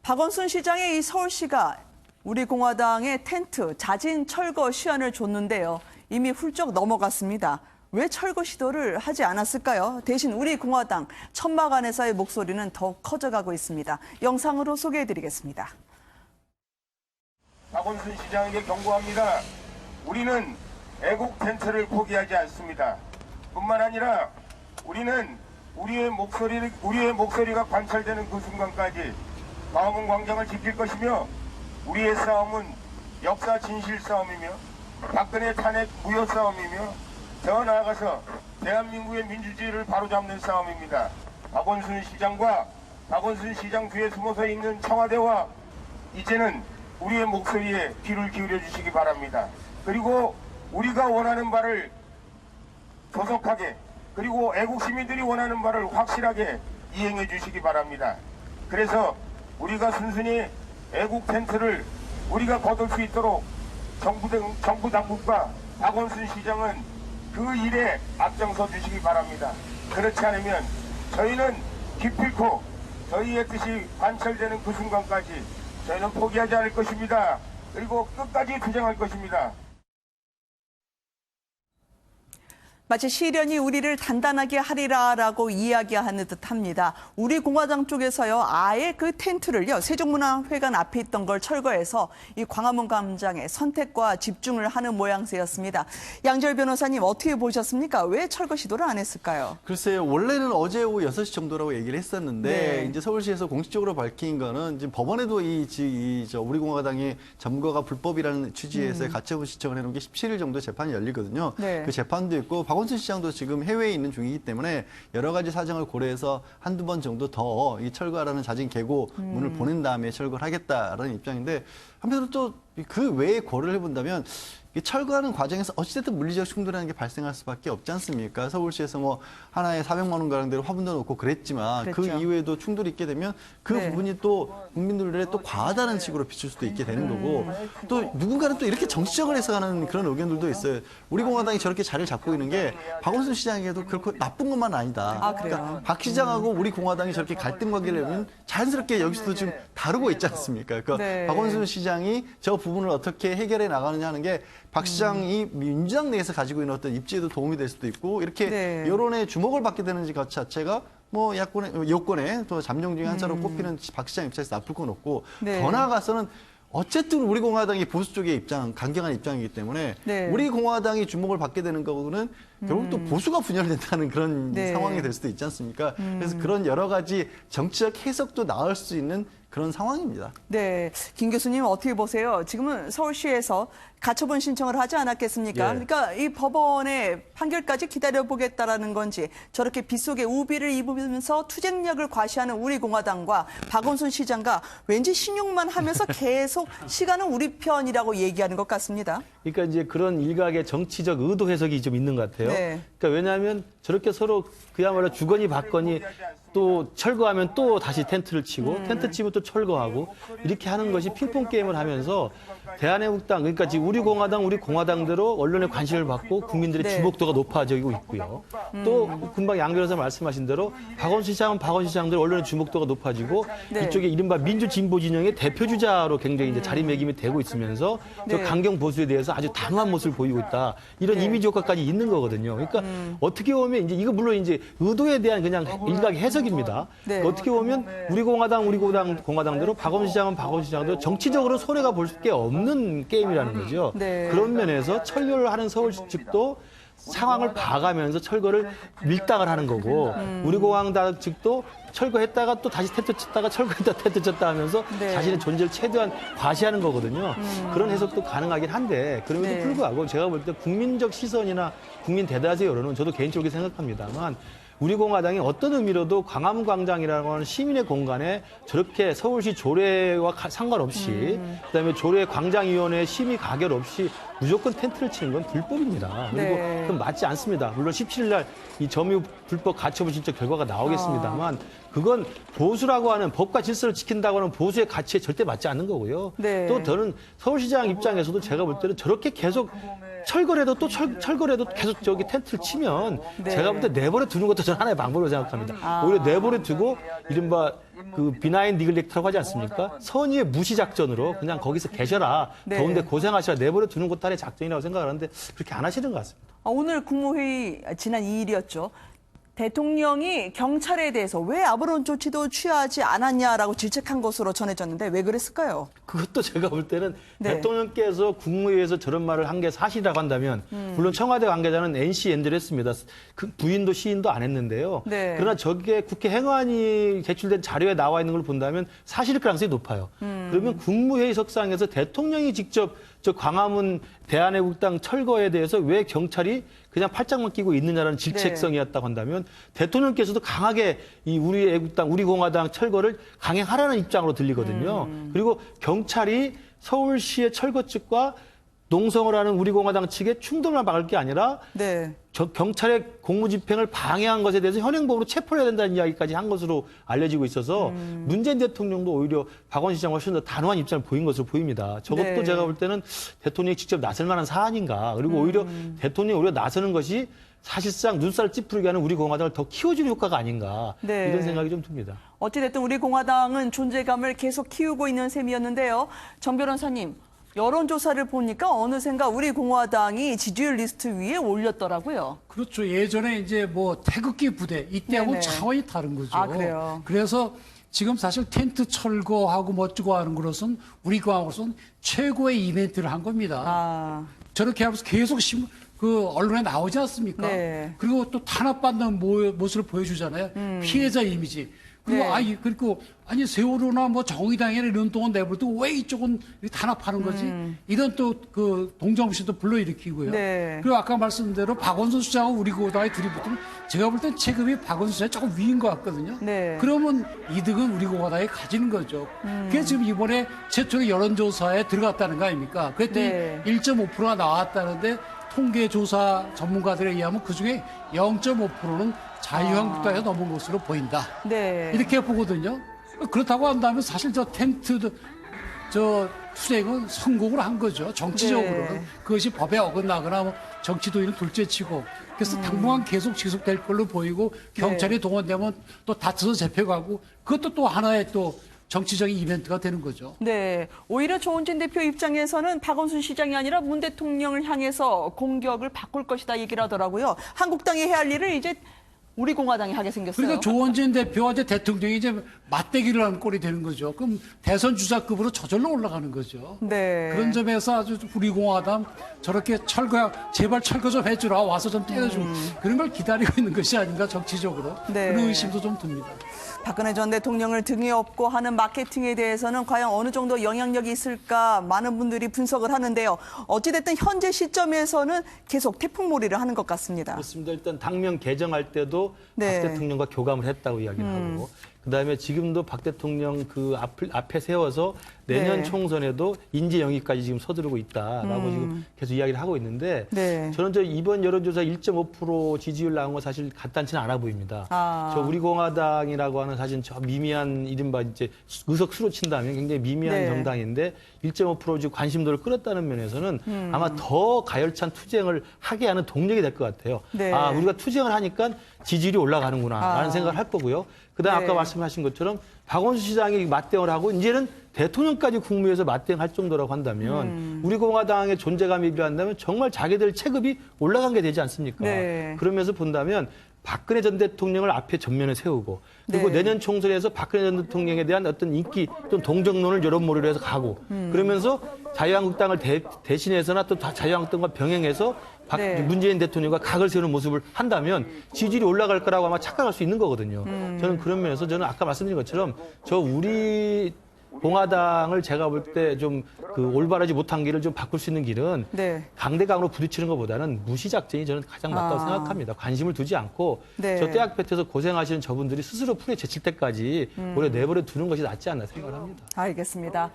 박원순 시장의 이 서울시가 우리 공화당의 텐트, 자진 철거 시한을 줬는데요. 이미 훌쩍 넘어갔습니다. 왜 철거 시도를 하지 않았을까요? 대신 우리 공화당 천막 안에서의 목소리는 더욱 커져가고 있습니다. 영상으로 소개해드리겠습니다. 박원순 시장에게 경고합니다. 우리는 애국 텐트를 포기하지 않습니다. 뿐만 아니라 우리는 우리의 목소리가 관철되는 그 순간까지 광화문 광장을 지킬 것이며, 우리의 싸움은 역사 진실 싸움이며 박근혜 탄핵 무효 싸움이며 더 나아가서 대한민국의 민주주의를 바로잡는 싸움입니다. 박원순 시장과 박원순 시장 뒤에 숨어서 있는 청와대와 이제는 우리의 목소리에 귀를 기울여 주시기 바랍니다. 그리고 우리가 원하는 바를 조속하게, 그리고 애국 시민들이 원하는 바를 확실하게 이행해 주시기 바랍니다. 그래서 우리가 순순히 애국 텐트를 우리가 거둘 수 있도록 정부 당국과 박원순 시장은 그 일에 앞장서 주시기 바랍니다. 그렇지 않으면 저희는 기필코 저희의 뜻이 관철되는 그 순간까지 저희는 포기하지 않을 것입니다. 그리고 끝까지 투쟁할 것입니다. 마치 시련이 우리를 단단하게 하리라라고 이야기하는 듯합니다. 우리 공화당 쪽에서요, 아예 그 텐트를요, 세종문화회관 앞에 있던 걸 철거해서 이 광화문 광장에 선택과 집중을 하는 모양새였습니다. 양절 변호사님, 어떻게 보셨습니까? 왜 철거 시도를 안 했을까요? 글쎄요, 원래는 어제 오후 6시 정도라고 얘기를 했었는데, 네. 이제 서울시에서 공식적으로 밝힌 거는 지금 법원에도 우리 공화당의 점거가 불법이라는 취지에서 가처분 신청을 해놓은 게 17일 정도 재판이 열리거든요. 네. 그 재판도 있고, 박원순 시장도 지금 해외에 있는 중이기 때문에 여러 가지 사정을 고려해서 한두 번 정도 더 이 철거하라는 자진 계고문을 보낸 다음에 철거를 하겠다라는 입장인데, 한편으로 또 그 외에 고려를 해본다면 이 철거하는 과정에서 어찌됐든 물리적 충돌이라는 게 발생할 수밖에 없지 않습니까? 서울시에서 뭐 하나에 400만 원 가량대로 화분도 놓고 그랬지만, 그랬죠. 그 이후에도 충돌이 있게 되면 그 네. 부분이 또 국민들에 또 과하다는 식으로 비출 수도 있게 되는 거고, 또 누군가는 또 이렇게 정치적으로 해석하는 그런 의견들도 있어요. 우리 공화당이 저렇게 자리를 잡고 있는 게 박원순 시장에게도 그렇고 나쁜 것만 아니다. 아, 그래요? 그러니까 박 시장하고 우리 공화당이 저렇게 갈등 관계를 내면 자연스럽게 여기서도 지금 다루고 있지 않습니까? 그러니까 네. 박원순 시장이 저 부분을 어떻게 해결해 나가느냐 하는 게 박 시장이 민주당 내에서 가지고 있는 어떤 입지에도 도움이 될 수도 있고, 이렇게 네. 여론의 주목을 받게 되는 것 자체가 뭐 여권의 또 잠룡 중에 한 사로 꼽히는 박 시장 입장에서 나쁠 건 없고, 네. 더 나아가서는 어쨌든 우리 공화당이 보수 쪽의 입장, 강경한 입장이기 때문에 네. 우리 공화당이 주목을 받게 되는 거는 결국 또 보수가 분열된다는 그런 네. 상황이 될 수도 있지 않습니까? 그래서 그런 여러 가지 정치적 해석도 나올 수 있는 그런 상황입니다. 네, 김 교수님 어떻게 보세요? 지금은 서울시에서 가처분 신청을 하지 않았겠습니까? 예. 그러니까 이 법원의 판결까지 기다려보겠다라는 건지, 저렇게 빗속에 우비를 입으면서 투쟁력을 과시하는 우리 공화당과 박원순 시장과 왠지 신용만 하면서 계속 시간은 우리 편이라고 얘기하는 것 같습니다. 그러니까 이제 그런 일각의 정치적 의도 해석이 좀 있는 것 같아요. 네. 그러니까 왜냐하면 저렇게 서로 그야말로 주거니 받거니 또 철거하면 또 다시 텐트를 치고 텐트 치면 또 철거하고 이렇게 하는 것이 핑퐁 게임을 하면서 대한애국당, 그러니까 지금 우리 공화당대로 언론의 관심을 받고 국민들의 네. 주목도가 높아지고 있고요. 또 금방 양 변호사 말씀하신 대로 박원순 시장은 박원순 시장대로 언론의 주목도가 높아지고 네. 이쪽에 이른바 민주진보 진영의 대표주자로 굉장히 이제 자리매김이 되고 있으면서 저 네. 강경 보수에 대해서 아주 담화한 모습을 보이고 있다. 이런 네. 이미지 효과까지 있는 거거든요. 그러니까 어떻게 보면 이제 이거 물론 이제 의도에 대한 그냥 일각의 해석입니다. 네. 어떻게 보면 우리 공화당대로 박원순 시장은 박원순 시장대로 정치적으로 손해가 볼 게 없는 게임이라는 거죠. 네. 그런 면에서 철거를 하는 서울시 측도 상황을 봐가면서 철거를 밀당을 하는 거고, 우리 공화당 측도 철거했다가 또 다시 텐트 쳤다가 철거했다 텐트 쳤다 하면서 네. 자신의 존재를 최대한 과시하는 거거든요. 그런 해석도 가능하긴 한데, 그럼에도 네. 불구하고 제가 볼 때 국민적 시선이나 국민 대다수의 여론은 저도 개인적으로 생각합니다만, 우리 공화당이 어떤 의미로도 광화문 광장이라고 하는 시민의 공간에 저렇게 서울시 조례와 상관없이, 그다음에 조례 광장위원회 심의 가결 없이 무조건 텐트를 치는 건 불법입니다. 그리고 네. 그건 맞지 않습니다. 물론 17일 날 이 점유 불법 가처분 신청 결과가 나오겠습니다만, 그건 보수라고 하는 법과 질서를 지킨다고 하는 보수의 가치에 절대 맞지 않는 거고요. 네. 또 저는 서울시장 입장에서도 제가 볼 때는 저렇게 계속 철거래도 또 철거래도 계속 저기 텐트를 치면 네. 제가 볼 때 내버려 두는 것도 저는 하나의 방법으로 생각합니다. 오히려 내버려 두고 이른바 그 비나인 니글렉트라고 하지 않습니까? 선의의 무시 작전으로 그냥 거기서 계셔라. 네. 더운데 고생하시라. 내버려 두는 것도 하나의 작전이라고 생각을 하는데 그렇게 안 하시는 것 같습니다. 오늘 국무회의 지난 2일이었죠. 대통령이 경찰에 대해서 왜 아무런 조치도 취하지 않았냐라고 질책한 것으로 전해졌는데 왜 그랬을까요? 그것도 제가 볼 때는 네. 대통령께서 국무회의에서 저런 말을 한 게 사실이라고 한다면 물론 청와대 관계자는 NC 엔드를 했습니다. 그 부인도 시인도 안 했는데요. 네. 그러나 저게 국회 행안이 제출된 자료에 나와 있는 걸 본다면 사실일 가능성이 높아요. 그러면 국무회의 석상에서 대통령이 직접 저 광화문 대한애국당 철거에 대해서 왜 경찰이 그냥 팔짱만 끼고 있느냐라는 질책성이었다고 한다면 대통령께서도 강하게 이 우리 애국당, 우리 공화당 철거를 강행하라는 입장으로 들리거든요. 그리고 경찰이 서울시의 철거 측과 농성을 하는 우리 공화당 측의 충돌을 막을 게 아니라 네. 경찰의 공무집행을 방해한 것에 대해서 현행범으로 체포를 해야 된다는 이야기까지 한 것으로 알려지고 있어서 문재인 대통령도 오히려 박원순 시장 훨씬 더 단호한 입장을 보인 것으로 보입니다. 저것도 네. 제가 볼 때는 대통령이 직접 나설 만한 사안인가. 그리고 오히려 대통령이 오히려 나서는 것이 사실상 눈살 찌푸리게 하는 우리 공화당을 더 키워주는 효과가 아닌가. 네. 이런 생각이 좀 듭니다. 어찌됐든 우리 공화당은 존재감을 계속 키우고 있는 셈이었는데요. 정 변호사님, 여론조사를 보니까 어느샌가 우리 공화당이 지지율 리스트 위에 올렸더라고요. 그렇죠. 예전에 이제 뭐 태극기 부대 이때하고 네네. 차원이 다른 거죠. 아, 그래요? 그래서 지금 사실 텐트 철거하고 멋지고 하는 것은 우리 공화국은 최고의 이벤트를 한 겁니다. 아, 저렇게 하면서 계속 그 언론에 나오지 않습니까? 네. 그리고 또 탄압받는 모습을 보여주잖아요. 피해자 이미지. 그리고 네. 그리고 세월호나 뭐 정의당이나 이런 동안 내버려두고 왜 이쪽은 이렇게 탄압하는 거지? 이런 또 그 동정심도 불러일으키고요. 네. 그리고 아까 말씀드린 대로 박원순 수장하고 우리 공화당이 둘이 붙으면 제가 볼 땐 체급이 박원순 수장이 조금 위인 것 같거든요. 네. 그러면 이득은 우리 공화당이 가지는 거죠. 그게 지금 이번에 최초로 여론조사에 들어갔다는 거 아닙니까? 그랬더니 네. 1.5%가 나왔다는데 통계조사 전문가들에 의하면 그중에 0.5%는 자유한국당에서 넘은 것으로 보인다. 네. 이렇게 보거든요. 그렇다고 한다면 사실 저 텐트 저 투쟁은 성공을 한 거죠. 정치적으로는. 네. 그것이 법에 어긋나거나 뭐 정치 도의는 둘째치고. 그래서 당분간 계속 지속될 걸로 보이고 경찰이 동원되면 또 다쳐서 잡혀가고 그것도 또 하나의 또 정치적인 이벤트가 되는 거죠. 네, 오히려 조원진 대표 입장에서는 박원순 시장이 아니라 문 대통령을 향해서 공격을 바꿀 것이다 얘기를 하더라고요. 한국당이 해야 할 일을 이제 우리 공화당이 하게 생겼어요. 그러니까 조원진 대표와 이제 대통령이 이제 맞대기를 하는 꼴이 되는 거죠. 그럼 대선 주자급으로 저절로 올라가는 거죠. 네. 그런 점에서 아주 우리 공화당 저렇게 제발 철거 좀 해주라 와서 좀 때려주고 그런 걸 기다리고 있는 것이 아닌가 정치적으로 네. 그런 의심도 좀 듭니다. 박근혜 전 대통령을 등에 업고 하는 마케팅에 대해서는 과연 어느 정도 영향력이 있을까 많은 분들이 분석을 하는데요. 어찌됐든 현재 시점에서는 계속 태풍몰이를 하는 것 같습니다. 그렇습니다. 일단 당명 개정할 때도 네. 박 대통령과 교감을 했다고 이야기를 하고 그다음에 지금도 박 대통령 그 앞에 세워서 내년 네. 총선에도 인재 영입까지 지금 서두르고 있다라고 지금 계속 이야기를 하고 있는데 네. 저는 이번 여론조사 1.5% 지지율 나온 거 사실 간단치는 않아 보입니다. 아. 저 우리 공화당이라고 하는 사실 저 미미한 이른바 이제 의석수로 친다면 굉장히 미미한 네. 정당인데 1.5% 지금 관심도를 끌었다는 면에서는 아마 더 가열찬 투쟁을 하게 하는 동력이 될 것 같아요. 네. 아, 우리가 투쟁을 하니까 지지율이 올라가는구나라는 아. 생각을 할 거고요. 그다음 네. 아까 말씀하신 것처럼 박원순 시장이 맞대응을 하고 이제는 대통령까지 국무회에서 맞대응할 정도라고 한다면 우리 공화당의 존재감이 필요한다면 정말 자기들 체급이 올라간 게 되지 않습니까? 네. 그러면서 본다면 박근혜 전 대통령을 앞에 전면에 세우고 그리고 네. 내년 총선에서 박근혜 전 대통령에 대한 어떤 인기 또는 동정론을 여론몰이로 해서 가고 그러면서 자유한국당을 대신해서나 또 자유한국당과 병행해서 네. 문재인 대통령과 각을 세우는 모습을 한다면 지지율이 올라갈 거라고 아마 착각할 수 있는 거거든요. 저는 그런 면에서 저는 아까 말씀드린 것처럼 우리 공화당을 제가 볼 때 좀 그 올바르지 못한 길을 좀 바꿀 수 있는 길은 네. 강대강으로 부딪히는 것보다는 무시 작전이 저는 가장 맞다고 생각합니다. 관심을 두지 않고 네. 저 떼약 볕에서 고생하시는 저분들이 스스로 풀에 제칠 때까지 오히려 내버려 두는 것이 낫지 않나 생각을 합니다. 알겠습니다.